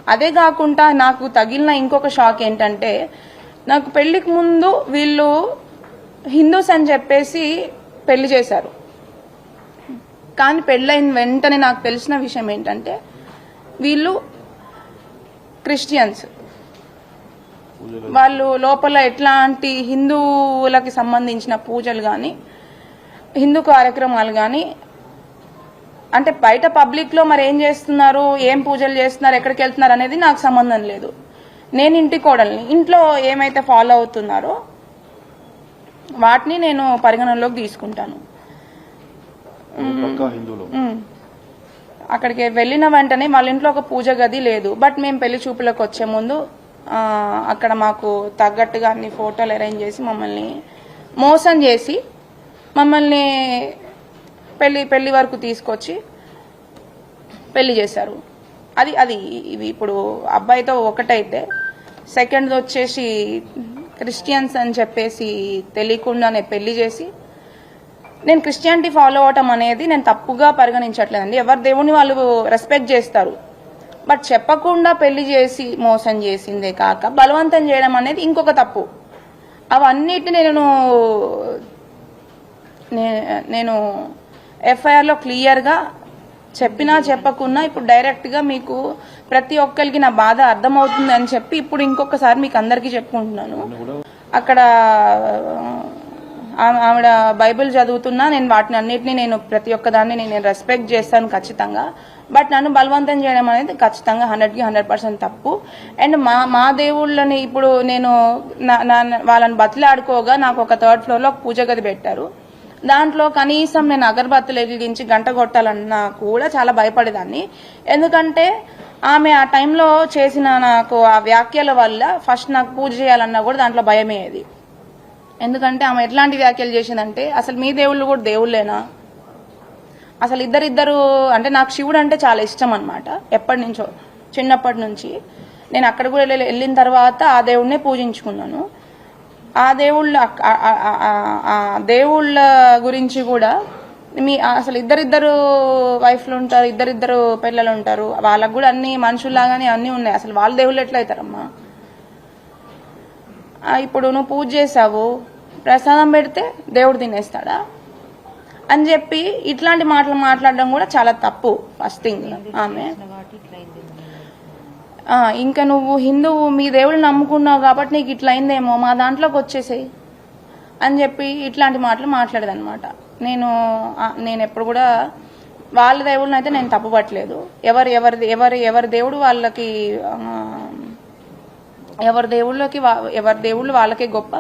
అదే కాకుండా నాకు తగిలిన ఇంకొక షాక్ ఏంటంటే, నాకు పెళ్లికి ముందు వీళ్ళు హిందూస్ అని చెప్పేసి పెళ్లి చేశారు. కానీ పెళ్ళైన వెంటనే నాకు తెలిసిన విషయం ఏంటంటే వీళ్ళు క్రిస్టియన్స్. వాళ్ళు లోపల ఎట్లాంటి హిందువులకి సంబంధించిన పూజలు కానీ హిందూ కార్యక్రమాలు కానీ, అంటే బయట పబ్లిక్ లో మరి ఏం చేస్తున్నారు, ఏం పూజలు చేస్తున్నారు, ఎక్కడికి వెళ్తున్నారు అనేది నాకు సంబంధం లేదు. నేను ఇంటి కోడల్ని, ఇంట్లో ఏమైతే ఫాలో అవుతున్నారో వాటిని నేను పరిగణనలోకి తీసుకుంటాను. అక్కడికి వెళ్ళిన వెంటనే వాళ్ళ ఇంట్లో ఒక పూజ గది లేదు. బట్ మేము పెళ్లి చూపులకు వచ్చే ముందు అక్కడ మాకు తగ్గట్టుగా అన్ని ఫోటోలు అరేంజ్ చేసి మమ్మల్ని మోసం చేసి మమ్మల్ని పెళ్లి వరకు తీసుకొచ్చి పెళ్లి చేశారు. అది ఇవి ఇప్పుడు అబ్బాయితో ఒకటైతే, సెకండ్ వచ్చేసి క్రిస్టియన్స్ అని చెప్పేసి తెలియకుండానే పెళ్లి చేసి, నేను క్రిస్టియానిటీ ఫాలో అవటం అనేది నేను తప్పుగా పరిగణించట్లేదండి. ఎవరి దేవుని వాళ్ళు రెస్పెక్ట్ చేస్తారు. బట్ చెప్పకుండా పెళ్లి చేసి మోసం చేసిందే కాక బలవంతం చేయడం అనేది ఇంకొక తప్పు. అవన్నిటిని నేను ఎఫ్ఐఆర్లో క్లియర్గా చెప్పినా చెప్పకున్నా ఇప్పుడు డైరెక్ట్గా మీకు ప్రతి ఒక్కరికి నా బాధ అర్థమవుతుంది అని చెప్పి ఇప్పుడు ఇంకొకసారి మీకు అందరికీ చెప్పుకుంటున్నాను. అక్కడ ఆవిడ బైబిల్ చదువుతున్నా నేను వాటిని అన్నిటినీ నేను ప్రతి ఒక్కదాన్ని నేను రెస్పెక్ట్ చేస్తాను ఖచ్చితంగా. బట్ నన్ను బలవంతం చేయడం అనేది ఖచ్చితంగా 100కి 100% తప్పు. అండ్ మా దేవుళ్ళని ఇప్పుడు నేను వాళ్ళని బతిలాడుకోగా నాకు ఒక 3rd ఫ్లోర్లో పూజ గది పెట్టారు. దాంట్లో కనీసం నేను అగరబత్తులు వెలిగించి గంట కొట్టాలన్నా కూడా చాలా భయపడేదాన్ని. ఎందుకంటే ఆమె ఆ టైంలో చేసిన నాకు ఆ వ్యాఖ్యల వల్ల ఫస్ట్ నాకు పూజ చేయాలన్నా కూడా దాంట్లో భయమేది. ఎందుకంటే ఆమె ఎట్లాంటి వ్యాఖ్యలు చేసిందంటే, అసలు మీ దేవుళ్ళు కూడా దేవుళ్ళేనా, అసలు ఇద్దరిద్దరు అంటే నాకు శివుడు అంటే చాలా ఇష్టం అనమాట. ఎప్పటి నుంచో చిన్నప్పటి నుంచి నేను అక్కడ కూడా వెళ్ళిన తర్వాత ఆ దేవుడినే పూజించుకున్నాను. ఆ దేవుళ్ళ గురించి కూడా అసలు ఇద్దరిద్దరు వైఫ్లు ఉంటారు, ఇద్దరిద్దరు పిల్లలు ఉంటారు, వాళ్ళకు కూడా అన్ని మనుషుల్లాగానే అన్నీ ఉన్నాయి. అసలు వాళ్ళ దేవుళ్ళు ఎట్లయితారమ్మా? ఇప్పుడు నువ్వు పూజ చేసావు, ప్రసాదం పెడితే దేవుడు తినేస్తాడా అని చెప్పి ఇట్లాంటి మాటలు మాట్లాడడం కూడా చాలా తప్పు. ఫస్ట్ థింగ్ ఆమె ఇంకా నువ్వు హిందువు, మీ దేవుళ్ళు నమ్ముకున్నావు కాబట్టి నీకు ఇట్లా అయిందేమో, మా దాంట్లోకి వచ్చేసేయి అని చెప్పి ఇట్లాంటి మాటలు మాట్లాడేదన్నమాట. నేను ఎప్పుడు కూడా వాళ్ళ దేవుళ్ళని అయితే నేను తప్పుపట్టలేదు. ఎవరి దేవుడు వాళ్ళకి, ఎవరి దేవుళ్ళు వాళ్ళకే గొప్ప.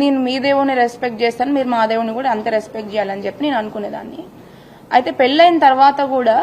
నేను మీ దేవుడిని రెస్పెక్ట్ చేస్తాను, మీరు మా దేవుడిని కూడా అంతే రెస్పెక్ట్ చేయాలని చెప్పి నేను అనుకునేదాన్ని. అయితే పెళ్ళైన తర్వాత కూడా